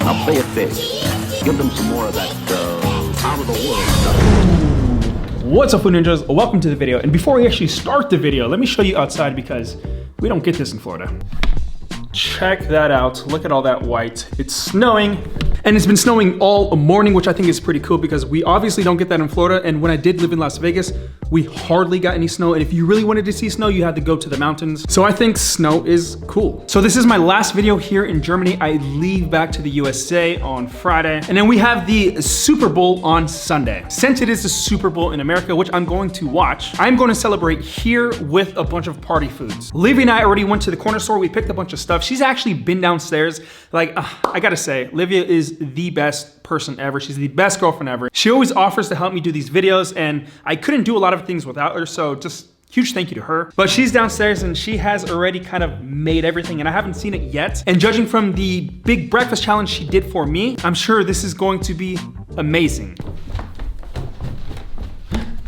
Now play it safe. Give them some more of that out of the world stuff. What's up, Food Ninjas? Welcome to the video. And before we actually start the video, let me show you outside because we don't get this in Florida. Check that out. Look at all that white. It's snowing. And it's been snowing all morning, which I think is pretty cool because we obviously don't get that in Florida. And when I did live in Las Vegas, we hardly got any snow. And if you really wanted to see snow, you had to go to the mountains. So I think snow is cool. So this is my last video here in Germany. I leave back to the USA on Friday. And then we have the Super Bowl on Sunday. Since it is the Super Bowl in America, which I'm going to watch, I'm going to celebrate here with a bunch of party foods. Livia and I already went to the corner store. We picked a bunch of stuff. She's actually been downstairs. Like, I gotta say, Livia is the best person ever. She's the best girlfriend ever. She always offers to help me do these videos, and I couldn't do a lot of things without her, so just huge thank you to her. But she's downstairs and she has already kind of made everything and I haven't seen it yet. And judging from the big breakfast challenge she did for me, I'm sure this is going to be amazing.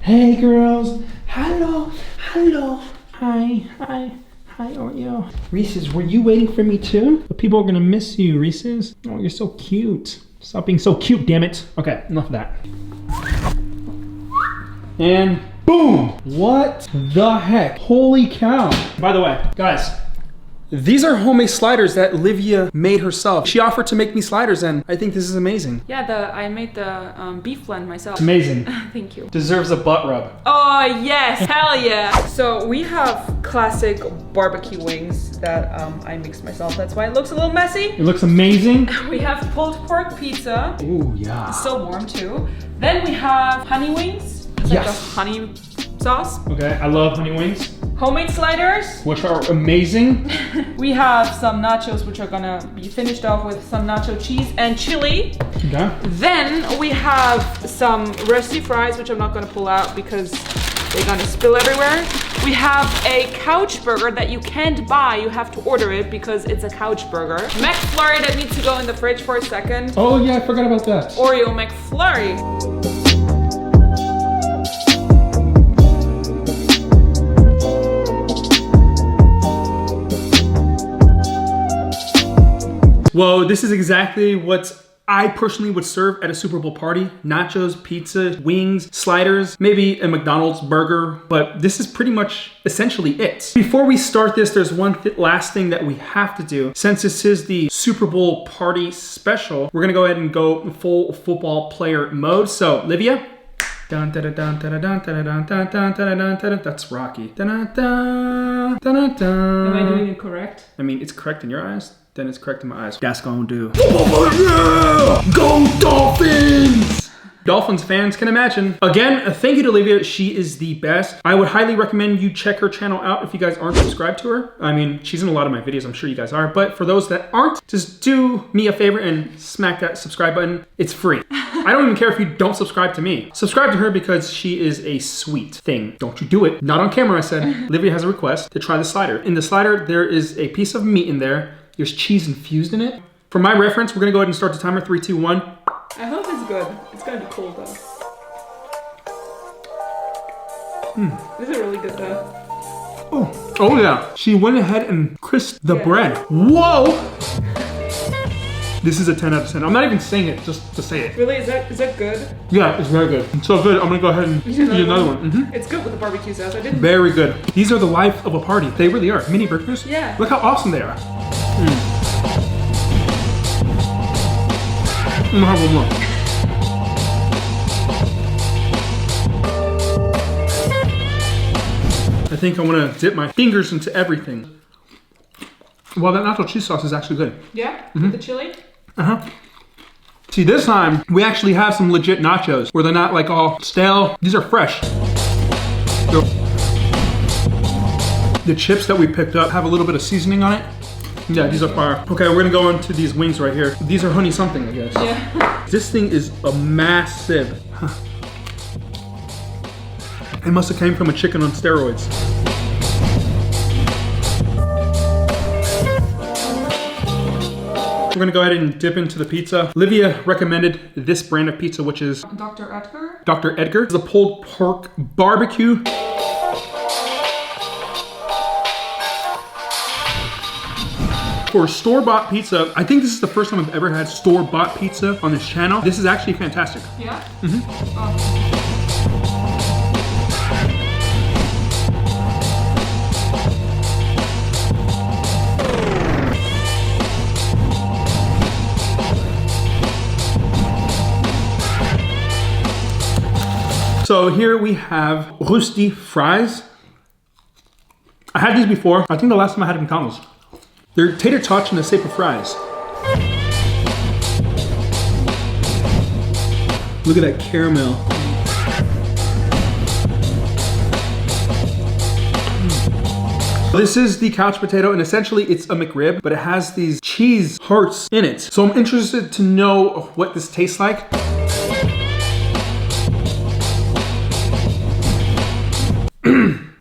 Hey girls, hello, hello, hi, hi. Hi, Oreo. Reese's, were you waiting for me too? But people are gonna miss you, Reese's. Oh, you're so cute. Stop being so cute, damn it. Okay, enough of that. And boom! What the heck? Holy cow. By the way, guys, these are homemade sliders that Livia made herself. She offered to make me sliders and I think this is amazing. Yeah, I made the beef blend myself. Amazing. Thank you. Deserves a butt rub. Oh yes, hell yeah. So we have classic barbecue wings that I mixed myself. That's why it looks a little messy. It looks amazing. We have pulled pork pizza. Ooh, yeah. It's still warm too. Then we have honey wings. It's like a honey sauce. Okay, I love honey wings. Homemade sliders, which are amazing. We have some nachos, which are gonna be finished off with some nacho cheese and chili. Okay. Then we have some rusty fries, which I'm not gonna pull out because they're gonna spill everywhere. We have a couch burger that you can't buy, you have to order it because it's a couch burger. McFlurry that needs to go in the fridge for a second. Oh yeah, I forgot about that. Oreo McFlurry. Whoa, this is exactly what I personally would serve at a Super Bowl party. Nachos, pizza, wings, sliders, maybe a McDonald's burger, but this is pretty much essentially it. Before we start this, there's one last thing that we have to do. Since this is the Super Bowl party special, we're gonna go ahead and go full football player mode. So, Livia. Dun, dun, dun, dun, dun, dun, dun, dun, dun, dun, dun, dun, dun. That's Rocky. Dun, dun, dun, dun, dun. Am I doing it correct? I mean, it's correct in your eyes. Then it's correct in my eyes. That's gonna do. Oh, yeah! Go Dolphins! Dolphins fans can imagine. Again, thank you to Livia. She is the best. I would highly recommend you check her channel out if you guys aren't subscribed to her. I mean, she's in a lot of my videos. I'm sure you guys are. But for those that aren't, just do me a favor and smack that subscribe button. It's free. I don't even care if you don't subscribe to me. Subscribe to her because she is a sweet thing. Don't you do it. Not on camera, I said. Livia has a request to try the slider. In the slider, there is a piece of meat in there. There's cheese infused in it. For my reference, we're gonna go ahead and start the timer. 3, 2, 1. I hope it's good. It's gonna be cool though. This is really good though. Oh yeah. She went ahead and crisped the bread. Whoa! This is a 10 out of 10. I'm not even saying it just to say it. Really, is that good? Yeah, it's very good. It's so good, I'm gonna go ahead and eat another one. It's good with the barbecue sauce. I didn't. Very good. These are the life of a party. They really are. Mini burgers. Yeah. Look how awesome they are. I'm gonna have one more. I think I want to dip my fingers into everything. Well, that nacho cheese sauce is actually good. Yeah? With the chili? See, this time, we actually have some legit nachos where they're not like all stale. These are fresh. The chips that we picked up have a little bit of seasoning on it. Yeah, these are fire. Okay, we're gonna go into these wings right here. These are honey something, I guess. Yeah. This thing is a massive. It must have came from a chicken on steroids. We're gonna go ahead and dip into the pizza. Livia recommended this brand of pizza, which is Dr. Edgar? Dr. Edgar. It's a pulled pork barbecue. For store-bought pizza, I think this is the first time I've ever had store-bought pizza on this channel. This is actually fantastic. Yeah? So here we have Rösti fries. I had these before. I think the last time I had McDonald's. They're tater tots in the shape of fries. Look at that caramel. This is the couch potato, and essentially it's a McRib, but it has these cheese hearts in it. So I'm interested to know what this tastes like.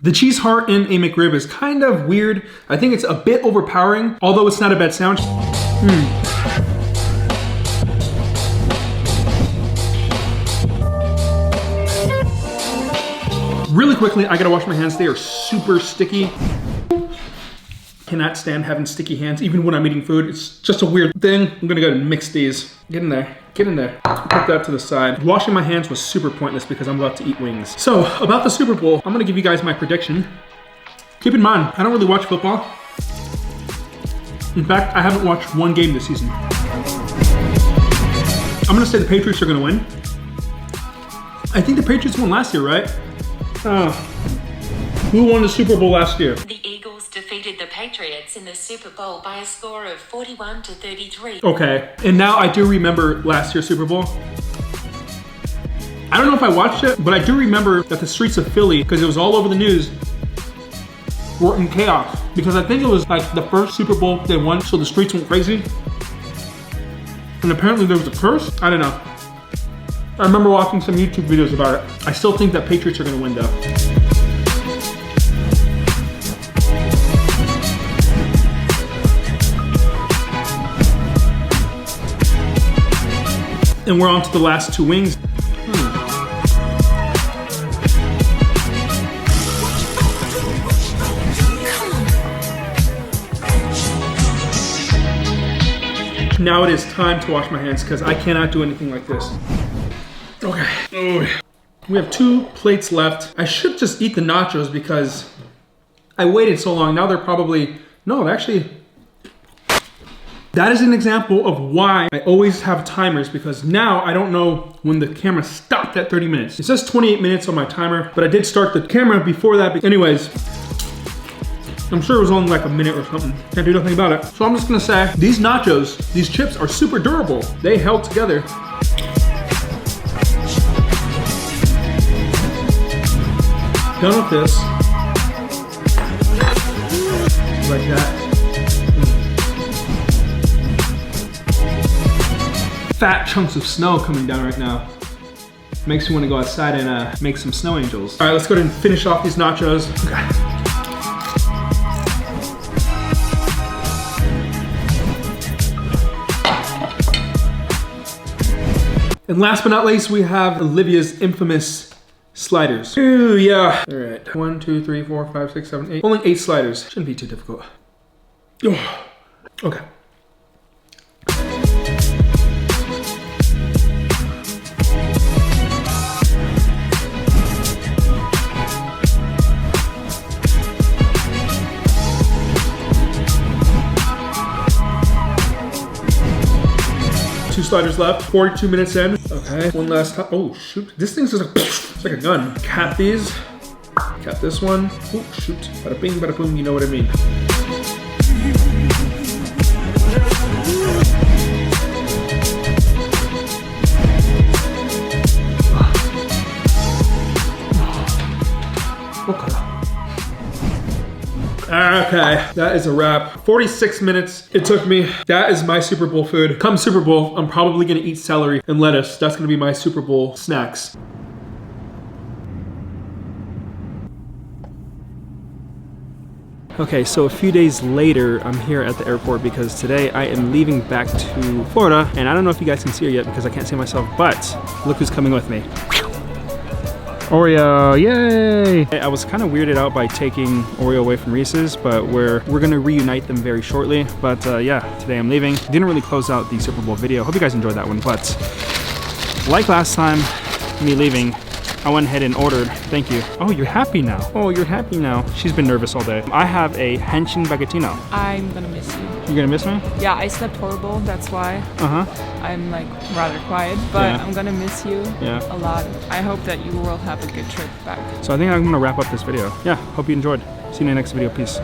The cheese heart in a McRib is kind of weird. I think it's a bit overpowering, although it's not a bad sound. Really quickly, I gotta wash my hands. They are super sticky. Cannot stand having sticky hands, even when I'm eating food. It's just a weird thing. I'm gonna go and mix these. Get in there, get in there. Put that to the side. Washing my hands was super pointless because I'm about to eat wings. So, about the Super Bowl, I'm gonna give you guys my prediction. Keep in mind, I don't really watch football. In fact, I haven't watched one game this season. I'm gonna say the Patriots are gonna win. I think the Patriots won last year, right? Who won the Super Bowl last year? The Eagles defeated the Patriots in the Super Bowl by a score of 41-33. Okay, and now I do remember last year's Super Bowl. I don't know if I watched it, but I do remember that the streets of Philly, because it was all over the news, were in chaos. Because I think it was like the first Super Bowl they won, so the streets went crazy. And apparently there was a curse. I don't know. I remember watching some YouTube videos about it. I still think that Patriots are gonna win though. And we're on to the last two wings. Now it is time to wash my hands because I cannot do anything like this. Okay. Oh. We have 2 plates left. I should just eat the nachos because I waited so long. Now they're probably, no, they're actually, that is an example of why I always have timers, because now I don't know when the camera stopped at 30 minutes. It says 28 minutes on my timer, but I did start the camera before that. Anyways, I'm sure it was only like a minute or something. Can't do nothing about it. So I'm just gonna say, these nachos, these chips are super durable. They held together. Done with this. Like that. Fat chunks of snow coming down right now. Makes me want to go outside and make some snow angels. All right, let's go ahead and finish off these nachos. Okay. And last but not least, we have Livia's infamous sliders. Ooh, yeah. All right, 1, 2, 3, 4, 5, 6, 7, 8. Only 8 sliders. Shouldn't be too difficult. Oh. Okay. Two sliders left, 42 minutes in. Okay, one last time. Oh shoot, this thing's just like, it's like a gun. Cap these, cap this one. Oh shoot, bada bing, bada boom, you know what I mean. Okay. Okay, that is a wrap. 46 minutes it took me. That is my Super Bowl food. Come Super Bowl, I'm probably gonna eat celery and lettuce. That's gonna be my Super Bowl snacks. Okay, so a few days later, I'm here at the airport because today I am leaving back to Florida, and I don't know if you guys can see her yet because I can't see myself, but look who's coming with me. Oreo, yay! I was kind of weirded out by taking Oreo away from Reese's, but we're gonna reunite them very shortly. But yeah, today I'm leaving. Didn't really close out the Super Bowl video. Hope you guys enjoyed that one. But like last time, me leaving, I went ahead and ordered. Thank you. Oh, you're happy now. Oh, you're happy now. She's been nervous all day. I have a Henshin Baguettino. I'm gonna miss you. You're gonna miss me? Yeah, I slept horrible. That's why I'm like rather quiet. But Yeah. I'm gonna miss you a lot. I hope that you will have a good trip back. So I think I'm gonna wrap up this video. Yeah, hope you enjoyed. See you in the next video. Peace.